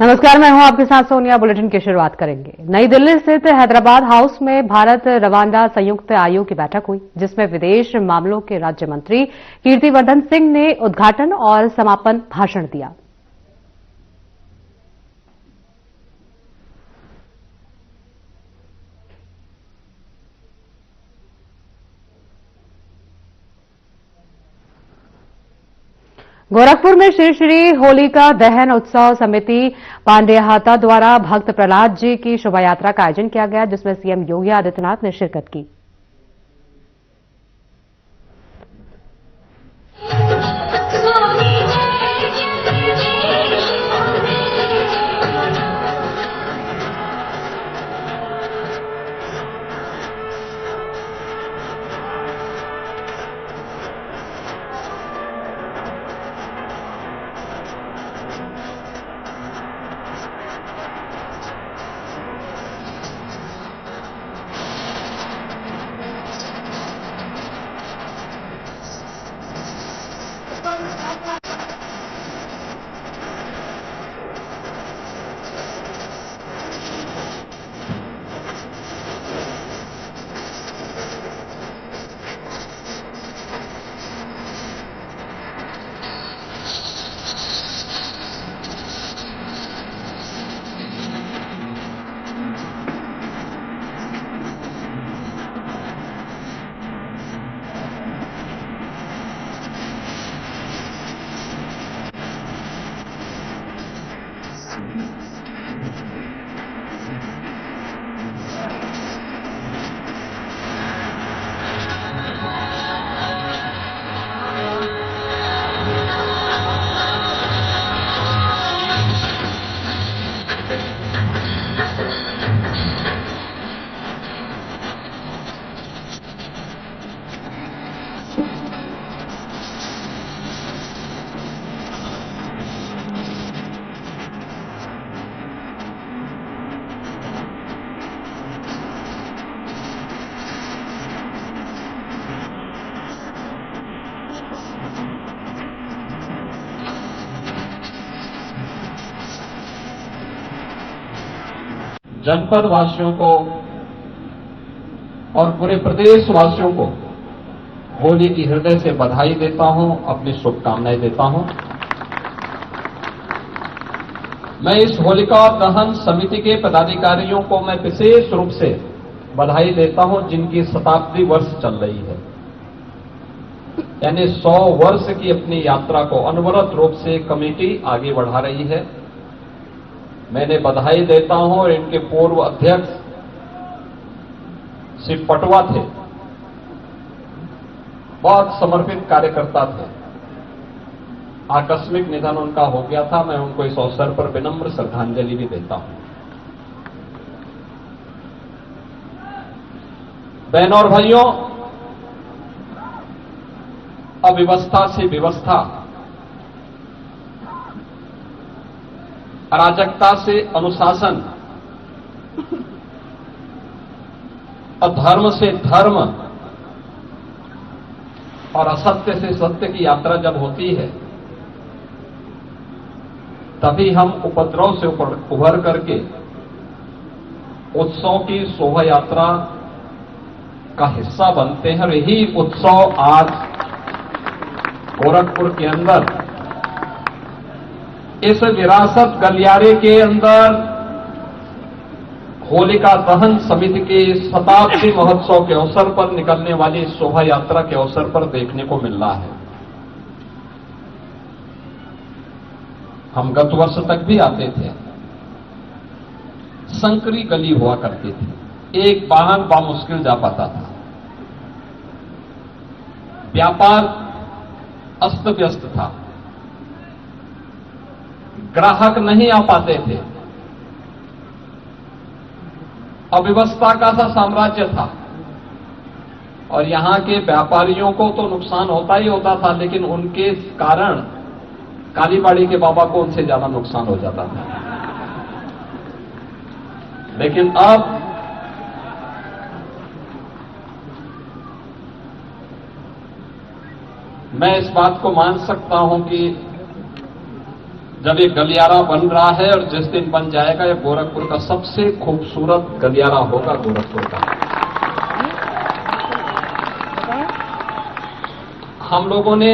नमस्कार, मैं हूं आपके साथ सोनिया। बुलेटिन की शुरुआत करेंगे। नई दिल्ली स्थित हैदराबाद हाउस में भारत रवांडा संयुक्त आयोग की बैठक हुई, जिसमें विदेश मामलों के राज्य मंत्री कीर्तिवर्धन सिंह ने उद्घाटन और समापन भाषण दिया। गोरखपुर में श्री श्री होलिका दहन उत्सव समिति पांडेयहाता द्वारा भक्त प्रहलाद जी की शोभा यात्रा का आयोजन किया गया, जिसमें सीएम योगी आदित्यनाथ ने शिरकत की। जनपद वासियों को और पूरे प्रदेश वासियों को होली की हृदय से बधाई देता हूं, अपनी शुभकामनाएं देता हूं। मैं इस होलिका दहन समिति के पदाधिकारियों को मैं विशेष रूप से बधाई देता हूं, जिनकी शताब्दी वर्ष चल रही है, यानी 100 वर्ष की अपनी यात्रा को अनवरत रूप से कमेटी आगे बढ़ा रही है। मैंने बधाई देता हूं। और इनके पूर्व अध्यक्ष श्री पटवा थे, बहुत समर्पित कार्यकर्ता थे। आकस्मिक निधन उनका हो गया था। मैं उनको इस अवसर पर विनम्र श्रद्धांजलि भी देता हूं। बहनों और भाइयों, अव्यवस्था से व्यवस्था, अराजकता से अनुशासन, अधर्म से धर्म और असत्य से सत्य की यात्रा जब होती है, तभी हम उपद्रव से उभर करके उत्सव की शोभा यात्रा का हिस्सा बनते हैं। और यही उत्सव आज गोरखपुर के अंदर इस विरासत गलियारे के अंदर होलिका दहन समिति के शताब्दी महोत्सव के अवसर पर निकलने वाली शोभा यात्रा के अवसर पर देखने को मिल रहा है। हम गत वर्ष तक भी आते थे। संकरी गली हुआ करती थी, एक वाहन बामुश्किल जा पाता था, व्यापार अस्त व्यस्त था, ग्राहक नहीं आ पाते थे, अव्यवस्था का सा साम्राज्य था। और यहां के व्यापारियों को तो नुकसान होता ही होता था, लेकिन उनके कारण कालीबाड़ी के बाबा को उनसे ज्यादा नुकसान हो जाता था। लेकिन अब मैं इस बात को मान सकता हूं कि जब ये गलियारा बन रहा है और जिस दिन बन जाएगा, ये गोरखपुर का सबसे खूबसूरत गलियारा होगा गोरखपुर का। हम लोगों ने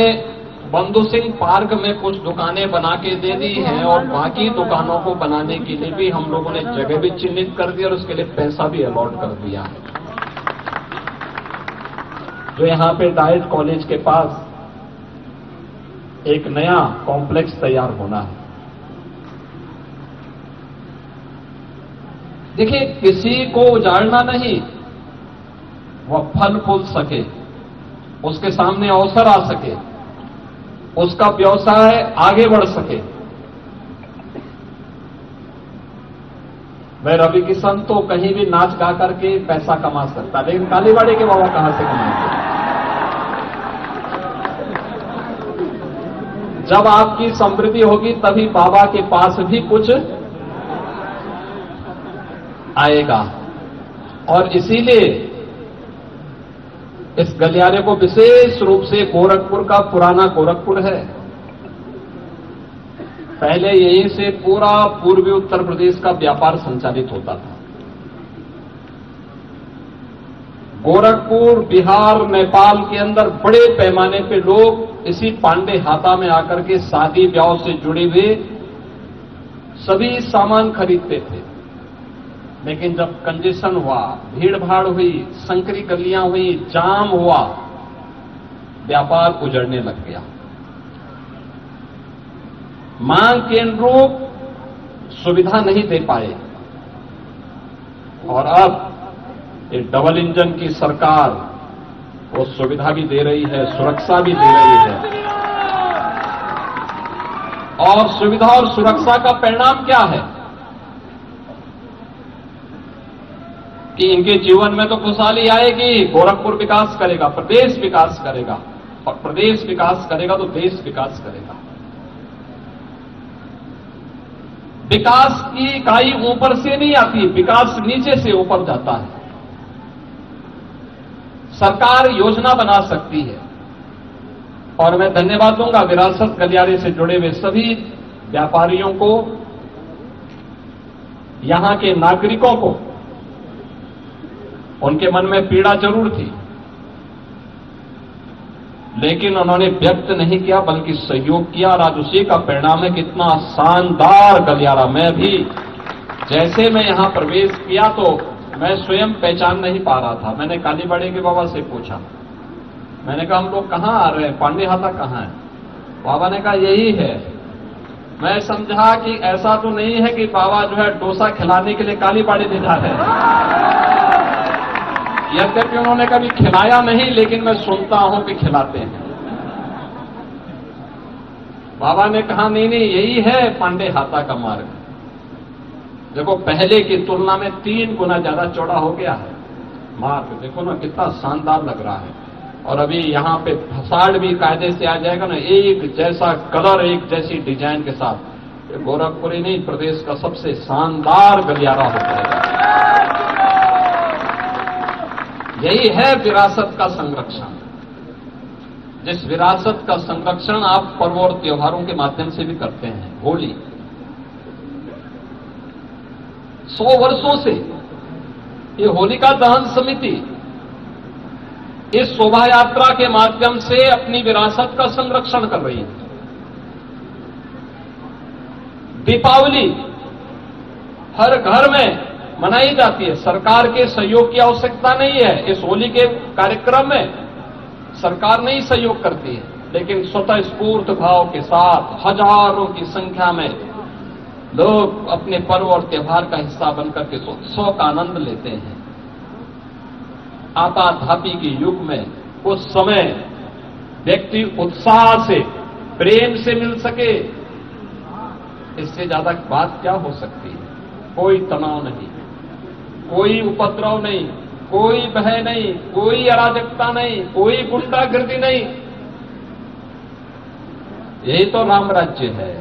बंधु सिंह पार्क में कुछ दुकानें बना के दे दी हैं और बाकी दुकानों को बनाने के लिए भी हम लोगों ने जगह भी चिन्हित कर दी और उसके लिए पैसा भी अलॉट कर दिया है। जो यहां पे डाइट कॉलेज के पास एक नया कॉम्प्लेक्स तैयार होना है। देखिए, किसी को उजाड़ना नहीं, वह फल फूल सके, उसके सामने अवसर आ सके, उसका व्यवसाय आगे बढ़ सके। मैं रवि किशन तो कहीं भी नाच गा करके पैसा कमा सकता, लेकिन कालीबाड़ी के बाबा कहां से कमाएंगे? जब आपकी समृद्धि होगी तभी बाबा के पास भी कुछ आएगा। और इसीलिए इस गलियारे को विशेष रूप से गोरखपुर का पुराना गोरखपुर है। पहले यहीं से पूरा पूर्वी उत्तर प्रदेश का व्यापार संचालित होता था। गोरखपुर, बिहार, नेपाल के अंदर बड़े पैमाने पे लोग इसी पांडे हाता में आकर के शादी ब्याह से जुड़े हुए सभी सामान खरीदते थे। लेकिन जब कंजेशन हुआ, भीड़ भाड़ हुई, संकरी गलियां हुई, जाम हुआ, व्यापार उजड़ने लग गया। मांग के अनुरूप सुविधा नहीं दे पाए। और अब ये डबल इंजन की सरकार वो सुविधा भी दे रही है, सुरक्षा भी दे रही है। और सुविधा और सुरक्षा का परिणाम क्या है कि इनके जीवन में तो खुशहाली आएगी, गोरखपुर विकास करेगा, प्रदेश विकास करेगा, और प्रदेश विकास करेगा तो देश विकास करेगा। विकास की इकाई ऊपर से नहीं आती, विकास नीचे से ऊपर जाता है। सरकार योजना बना सकती है। और मैं धन्यवाद दूंगा विरासत गलियारे से जुड़े हुए सभी व्यापारियों को, यहां के नागरिकों को। उनके मन में पीड़ा जरूर थी, लेकिन उन्होंने व्यक्त नहीं किया बल्कि सहयोग किया। और आज उसी का परिणाम है कितना शानदार गलियारा। मैं भी जैसे मैं यहां प्रवेश किया तो मैं स्वयं पहचान नहीं पा रहा था। मैंने कालीबाड़ी के बाबा से पूछा, मैंने कहा हम लोग कहां आ रहे हैं, पांडे हाता कहां है? बाबा ने कहा यही है। मैं समझा कि ऐसा तो नहीं है कि बाबा जो है डोसा खिलाने के लिए कालीबाड़ी ले जा रहे हैं। यद्यपि उन्होंने कभी खिलाया नहीं, लेकिन मैं सुनता हूं कि खिलाते हैं। बाबा ने कहा नहीं नहीं, यही है पांडे हाता का मार्ग। देखो, पहले की तुलना में 3 गुना ज्यादा चौड़ा हो गया है मार्ग। देखो ना कितना शानदार लग रहा है। और अभी यहां पे फसाड भी कायदे से आ जाएगा ना, एक जैसा कलर, एक जैसी डिजाइन के साथ। ये गोरखपुर ही नहीं, प्रदेश का सबसे शानदार गलियारा हो जाएगा। यही है विरासत का संरक्षण। जिस विरासत का संरक्षण आप पर्व और त्योहारों के माध्यम से भी करते हैं। होली 100 वर्षों से ये होलिका दहन समिति इस शोभा यात्रा के माध्यम से अपनी विरासत का संरक्षण कर रही है। दीपावली हर घर में मनाई जाती है। सरकार के सहयोग की आवश्यकता नहीं है। इस होली के कार्यक्रम में सरकार नहीं सहयोग करती है, लेकिन स्वतः स्फूर्त भाव के साथ हजारों की संख्या में लोग अपने पर्व और त्योहार का हिस्सा बनकर के उत्सव का आनंद लेते हैं। आपाधापी के युग में उस समय व्यक्ति उत्साह से, प्रेम से मिल सके, इससे ज्यादा बात क्या हो सकती है? कोई तनाव नहीं, कोई उपद्रव नहीं, कोई भय नहीं, कोई अराजकता नहीं, कोई गुंडागर्दी नहीं। यही तो राम राज्य है।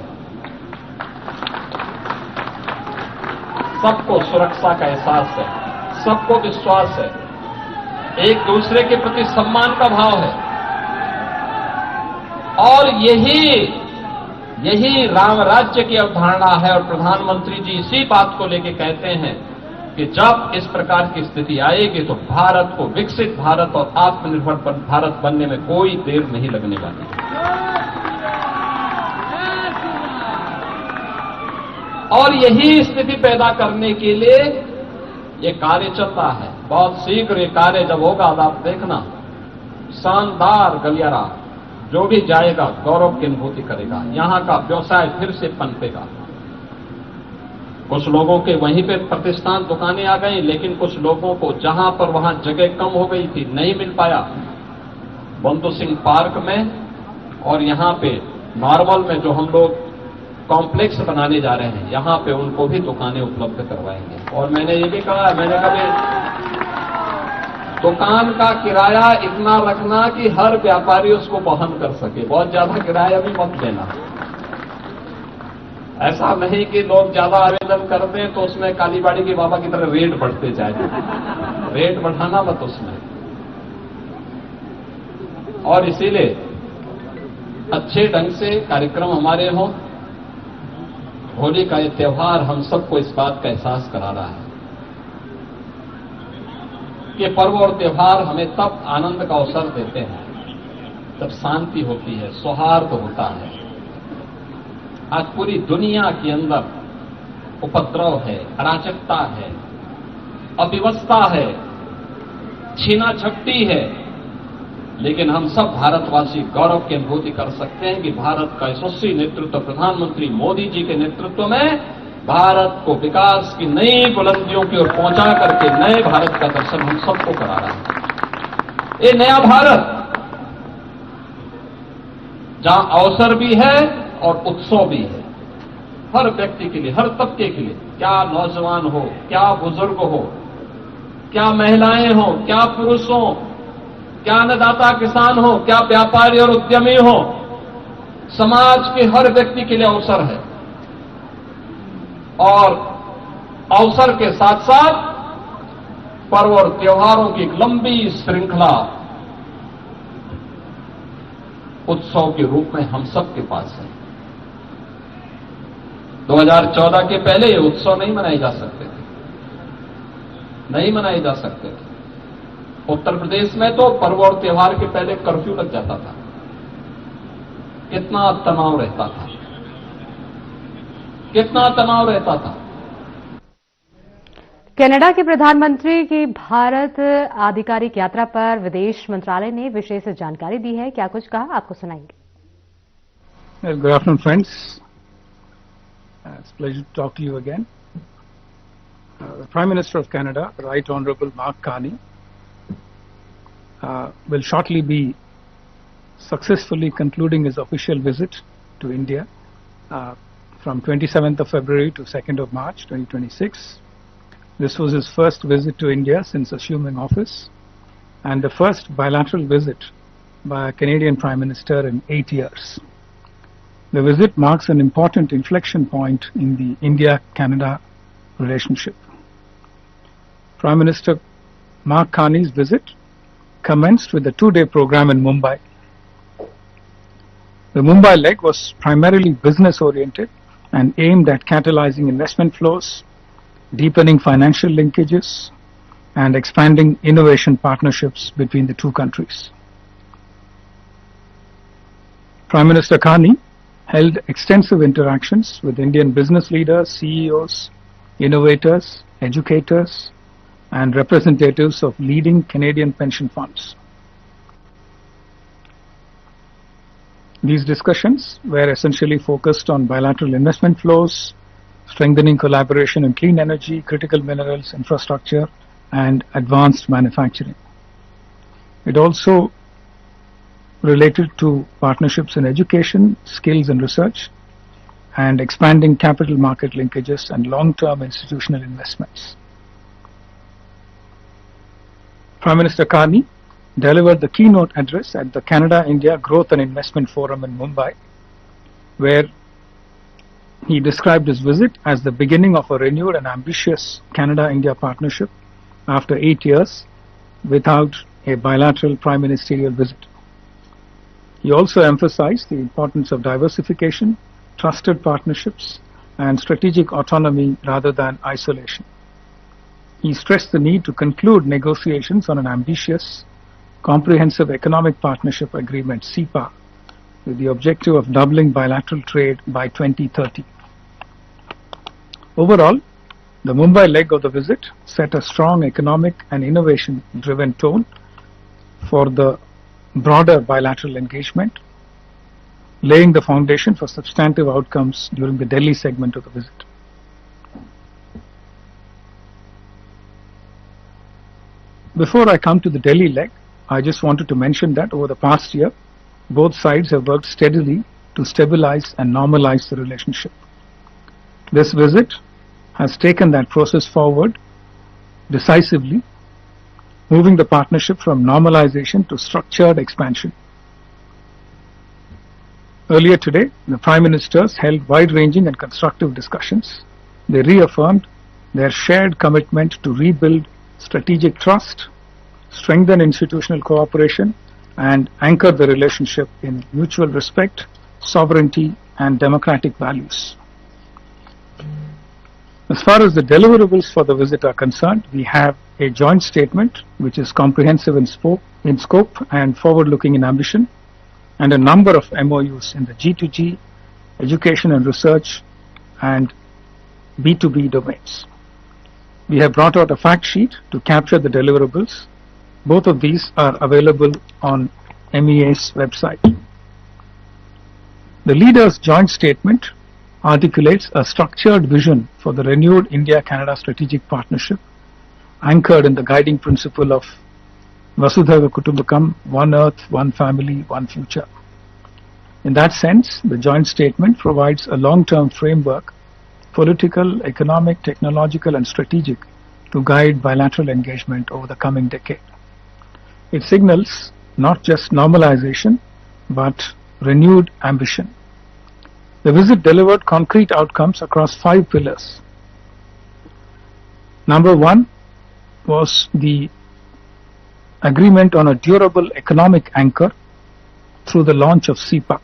सबको सुरक्षा का एहसास है, सबको विश्वास है, एक दूसरे के प्रति सम्मान का भाव है। और यही यही राम राज्य की अवधारणा है और प्रधानमंत्री जी इसी बात को लेकर कहते हैं कि जब इस प्रकार की स्थिति आएगी तो भारत को विकसित भारत और आत्मनिर्भर भारत बनने में कोई देर नहीं लगने वाली है। और यही स्थिति पैदा करने के लिए ये कार्य चल रहा है। बहुत शीघ्र ये कार्य जब होगा तो आप देखना, शानदार गलियारा जो भी जाएगा गौरव की अनुभूति करेगा। यहां का व्यवसाय फिर से पनपेगा। कुछ लोगों के वहीं पे प्रतिष्ठान दुकानें आ गई, लेकिन कुछ लोगों को जहां पर वहां जगह कम हो गई थी, नहीं मिल पाया, बंधु सिंह पार्क में और यहां पे नॉर्मल में जो हम लोग कॉम्प्लेक्स बनाने जा रहे हैं, यहां पे उनको भी दुकानें उपलब्ध करवाएंगे। और मैंने ये भी कहा, मैंने कभी दुकान का किराया इतना रखना कि हर व्यापारी उसको वहन कर सके, बहुत ज्यादा किराया भी मत देना। ऐसा नहीं कि लोग ज्यादा आवेदन कर दें तो उसमें कालीबाड़ी के बाबा की तरह रेट बढ़ते जाए, रेट बढ़ाना मत उसमें। और इसीलिए अच्छे ढंग से कार्यक्रम हमारे हों। होली का ये त्योहार हम सबको इस बात का एहसास करा रहा है कि पर्व और त्योहार हमें तब आनंद का अवसर देते हैं जब शांति होती है, सौहार्द होता है। आज पूरी दुनिया के अंदर उपद्रव है, अराजकता है, अव्यवस्था है, छीना झपटी है, लेकिन हम सब भारतवासी गौरव की अनुभूति कर सकते हैं कि भारत का यशस्वी नेतृत्व प्रधानमंत्री मोदी जी के नेतृत्व में भारत को विकास की नई बुलंदियों की ओर पहुंचा करके नए भारत का दर्शन हम सबको करा रहा है। ये नया भारत जहां अवसर भी है और उत्सव भी है, हर व्यक्ति के लिए, हर तबके के लिए, क्या नौजवान हो, क्या बुजुर्ग हो, क्या महिलाएं हो, क्या पुरुष हो, क्या अन्नदाता किसान हो, क्या व्यापारी और उद्यमी हो, समाज के हर व्यक्ति के लिए अवसर है। और अवसर के साथ साथ पर्व और त्योहारों की एक लंबी श्रृंखला उत्सव के रूप में हम सबके पास है। 2014 के पहले ये उत्सव नहीं मनाए जा सकते थे, नहीं मनाए जा सकते थे। उत्तर प्रदेश में तो पर्व और त्योहार के पहले कर्फ्यू लग जाता था। कितना तनाव रहता था, कितना तनाव रहता था। कनाडा के प्रधानमंत्री की भारत आधिकारिक यात्रा पर विदेश मंत्रालय ने विशेष जानकारी दी है। क्या कुछ कहा, आपको सुनाएंगे। Good afternoon, friends. It's a pleasure to talk to you again. The Prime Minister of Canada, Right Honourable Mark Carney, will shortly be successfully concluding his official visit to India from 27th of February to 2nd of March 2026. This was his first visit to India since assuming office and the first bilateral visit by a Canadian Prime Minister in 8 years. The visit marks an important inflection point in the India-Canada relationship. Prime Minister Mark Carney's visit commenced with a 2-day program in Mumbai. The Mumbai leg was primarily business-oriented and aimed at catalyzing investment flows, deepening financial linkages, and expanding innovation partnerships between the two countries. Prime Minister Carney held extensive interactions with Indian business leaders, CEOs, innovators, educators, and representatives of leading Canadian pension funds. These discussions were essentially focused on bilateral investment flows, strengthening collaboration in clean energy, critical minerals, infrastructure, and advanced manufacturing. It also related to partnerships in education, skills and research, and expanding capital market linkages and long-term institutional investments. Prime Minister Carney delivered the keynote address at the Canada-India Growth and Investment Forum in Mumbai, where he described his visit as the beginning of a renewed and ambitious Canada-India partnership after 8 years without a bilateral prime ministerial visit. He also emphasized the importance of diversification, trusted partnerships, and strategic autonomy rather than isolation. He stressed the need to conclude negotiations on an ambitious, comprehensive economic partnership agreement, CEPA, with the objective of doubling bilateral trade by 2030. Overall, the Mumbai leg of the visit set a strong economic and innovation-driven tone for the broader bilateral engagement, laying the foundation for substantive outcomes during the Delhi segment of the visit. Before I come to the Delhi leg, I just wanted to mention that over the past year, both sides have worked steadily to stabilize and normalize the relationship. This visit has taken that process forward decisively, moving the partnership from normalization to structured expansion. Earlier today, the Prime Ministers held wide-ranging and constructive discussions. They reaffirmed their shared commitment to rebuild strategic trust, strengthen institutional cooperation, and anchor the relationship in mutual respect, sovereignty, and democratic values. As far as the deliverables for the visit are concerned, we have a joint statement which is comprehensive in scope and forward-looking in ambition, and a number of MOUs in the G2G, education and research, and B2B domains. We have brought out a fact sheet to capture the deliverables. Both of these are available on MEA's website. The leaders' joint statement articulates a structured vision for the renewed India-Canada strategic partnership, anchored in the guiding principle of Vasudhaiva Kutumbakam, one earth, one family, one future. In that sense, the joint statement provides a long-term framework, political, economic, technological, and strategic, to guide bilateral engagement over the coming decade. It signals not just normalization, but renewed ambition. The visit delivered concrete outcomes across 5 pillars. Number 1 was the agreement on a durable economic anchor through the launch of CEPA.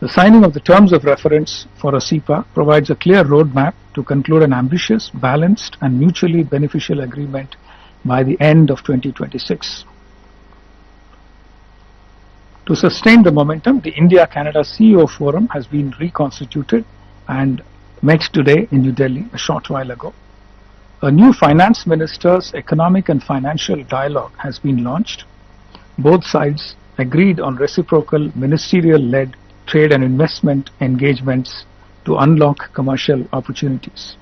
The signing of the terms of reference for a CEPA provides a clear roadmap to conclude an ambitious, balanced, and mutually beneficial agreement by the end of 2026. To sustain the momentum, the India-Canada CEO Forum has been reconstituted and met today in New Delhi a short while ago. A new finance ministers' economic and financial dialogue has been launched. Both sides agreed on reciprocal ministerial-led trade and investment engagements to unlock commercial opportunities.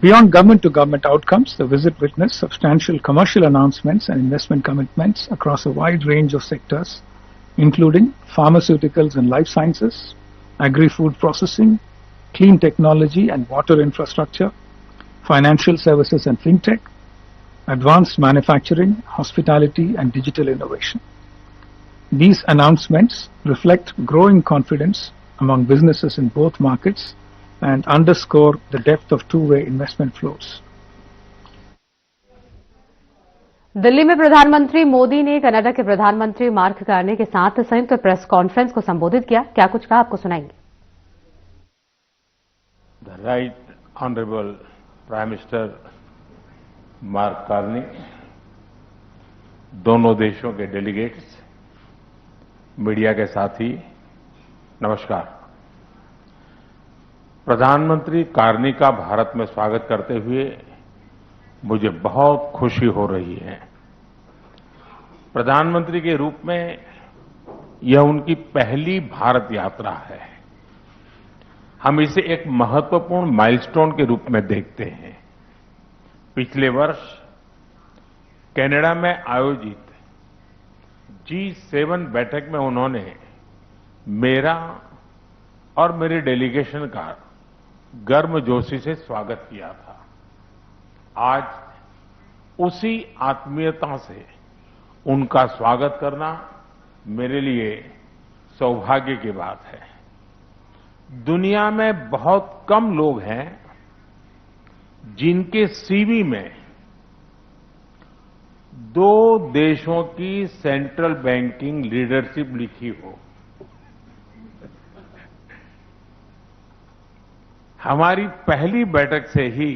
Beyond government-to-government outcomes, the visit witnessed substantial commercial announcements and investment commitments across a wide range of sectors, including pharmaceuticals and life sciences, agri-food processing, clean technology and water infrastructure, financial services and fintech, advanced manufacturing, hospitality, and digital innovation. These announcements reflect growing confidence among businesses in both markets and underscore the depth of two-way investment flows. Delhi में प्रधानमंत्री मोदी ने Canada के प्रधानमंत्री mark Carney के साथ संयुक्त press conference को संबोधित किया। क्या कुछ कहा, आपको सुनाएंगे। The Right Honorable Prime Minister mark Carney, दोनों देशों के डेलीगेट्स, मीडिया के साथी, नमस्कार। प्रधानमंत्री कार्नी का भारत में स्वागत करते हुए मुझे बहुत खुशी हो रही है। प्रधानमंत्री के रूप में यह उनकी पहली भारत यात्रा है। हम इसे एक महत्वपूर्ण माइलस्टोन के रूप में देखते हैं। पिछले वर्ष कनाडा में आयोजित G7 बैठक में उन्होंने मेरा और मेरे डेलीगेशन का गर्मजोशी से स्वागत किया था। आज उसी आत्मीयता से उनका स्वागत करना मेरे लिए सौभाग्य की बात है। दुनिया में बहुत कम लोग हैं जिनके सीवी में 2 देशों की सेंट्रल बैंकिंग लीडरशिप लिखी हो। हमारी पहली बैठक से ही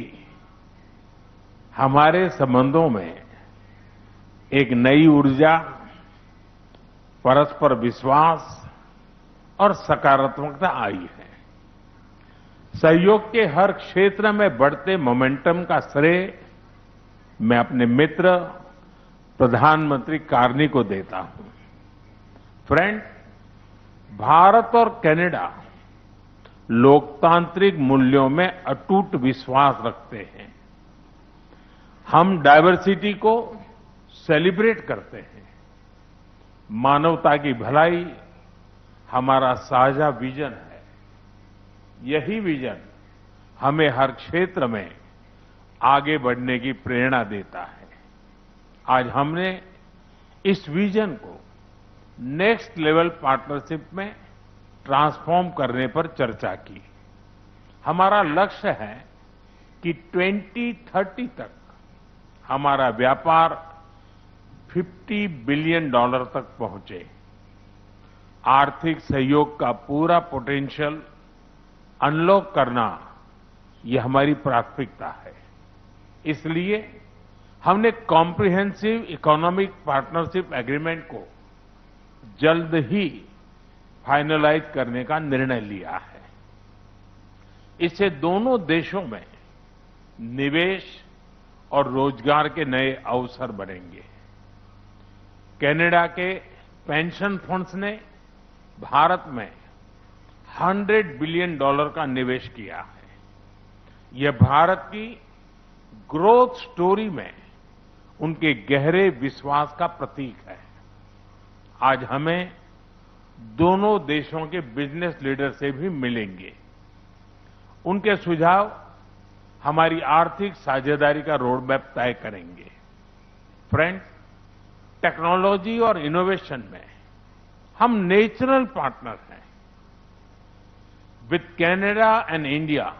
हमारे संबंधों में एक नई ऊर्जा, परस्पर विश्वास और सकारात्मकता आई है। सहयोग के हर क्षेत्र में बढ़ते मोमेंटम का श्रेय मैं अपने मित्र प्रधानमंत्री कार्नी को देता हूं। फ्रेंड, भारत और कनाडा लोकतांत्रिक मूल्यों में अटूट विश्वास रखते हैं। हम डायवर्सिटी को सेलिब्रेट करते हैं। मानवता की भलाई हमारा साझा विजन है। यही विजन हमें हर क्षेत्र में आगे बढ़ने की प्रेरणा देता है। आज हमने इस विजन को नेक्स्ट लेवल पार्टनरशिप में ट्रांसफॉर्म करने पर चर्चा की। हमारा लक्ष्य है कि 2030 तक हमारा व्यापार $50 बिलियन तक पहुंचे। आर्थिक सहयोग का पूरा पोटेंशियल अनलॉक करना यह हमारी प्राथमिकता है। इसलिए हमने कॉम्प्रिहेंसिव इकोनॉमिक पार्टनरशिप एग्रीमेंट को जल्द ही फाइनलाइज करने का निर्णय लिया है। इससे दोनों देशों में निवेश और रोजगार के नए अवसर बनेंगे। कनाडा के पेंशन फंड्स ने भारत में $100 बिलियन का निवेश किया है। यह भारत की ग्रोथ स्टोरी में उनके गहरे विश्वास का प्रतीक है। आज हमें दोनों देशों के बिजनेस लीडर से भी मिलेंगे। उनके सुझाव हमारी आर्थिक साझेदारी का रोडमैप तय करेंगे। फ्रेंड्स, टेक्नोलॉजी और इनोवेशन में हम नेचुरल पार्टनर हैं। With Canada and India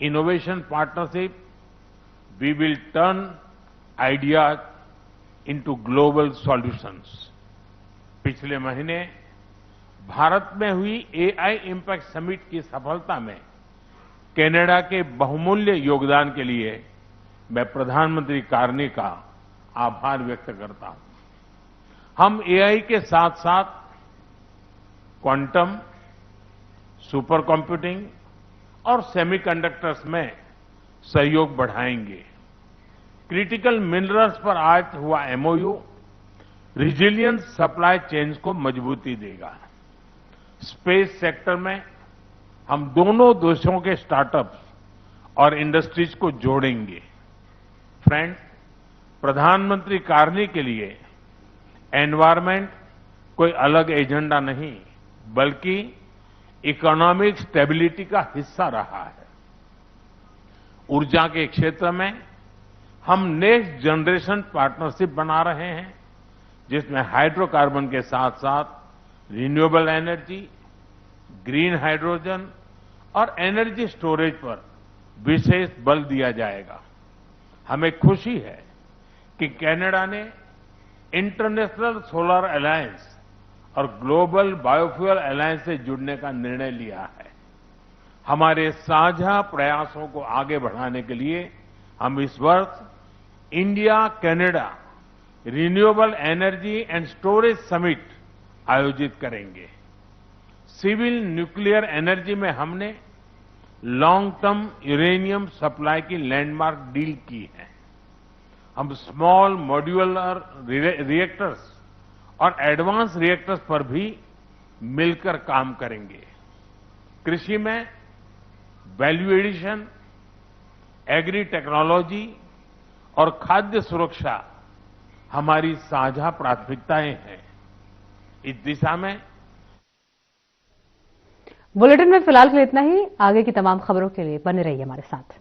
innovation partnership we will turn ideas into global solutions. पिछले महीने भारत में हुई एआई इम्पैक्ट समिट की सफलता में कनाडा के बहुमूल्य योगदान के लिए मैं प्रधानमंत्री कार्नी का आभार व्यक्त करता हूं। हम एआई के साथ साथ क्वांटम, सुपर कंप्यूटिंग और सेमीकंडक्टर्स में सहयोग बढ़ाएंगे। क्रिटिकल मिनरल्स पर आज हुआ एमओयू रिजिलियंट सप्लाई चेन्स को मजबूती देगा। स्पेस सेक्टर में हम दोनों देशों के स्टार्टअप्स और इंडस्ट्रीज को जोड़ेंगे। फ्रेंड्स, प्रधानमंत्री कार्नी के लिए एनवायरमेंट कोई अलग एजेंडा नहीं, बल्कि इकोनॉमिक स्टेबिलिटी का हिस्सा रहा है। ऊर्जा के क्षेत्र में हम नेक्स्ट जनरेशन पार्टनरशिप बना रहे हैं, जिसमें हाइड्रोकार्बन के साथ साथ रिन्यूएबल एनर्जी, ग्रीन हाइड्रोजन और एनर्जी स्टोरेज पर विशेष बल दिया जाएगा। हमें खुशी है कि कनाडा ने इंटरनेशनल सोलर अलायंस और ग्लोबल बायोफ्यूल अलायंस से जुड़ने का निर्णय लिया है। हमारे साझा प्रयासों को आगे बढ़ाने के लिए हम इस वर्ष India Canada renewable energy and storage summit आयोजित करेंगे। सिविल न्यूक्लियर एनर्जी में हमने लॉन्ग टर्म यूरेनियम सप्लाई की लैंडमार्क डील की है। हम स्मॉल मॉड्यूलर रिएक्टर्स और एडवांस रिएक्टर्स पर भी मिलकर काम करेंगे। कृषि में वैल्यू एडिशन, एग्री टेक्नोलॉजी और खाद्य सुरक्षा हमारी साझा प्राथमिकताएं हैं। इस दिशा में बुलेटिन में फिलहाल के लिए इतना ही। आगे की तमाम खबरों के लिए बने रहिए हमारे साथ।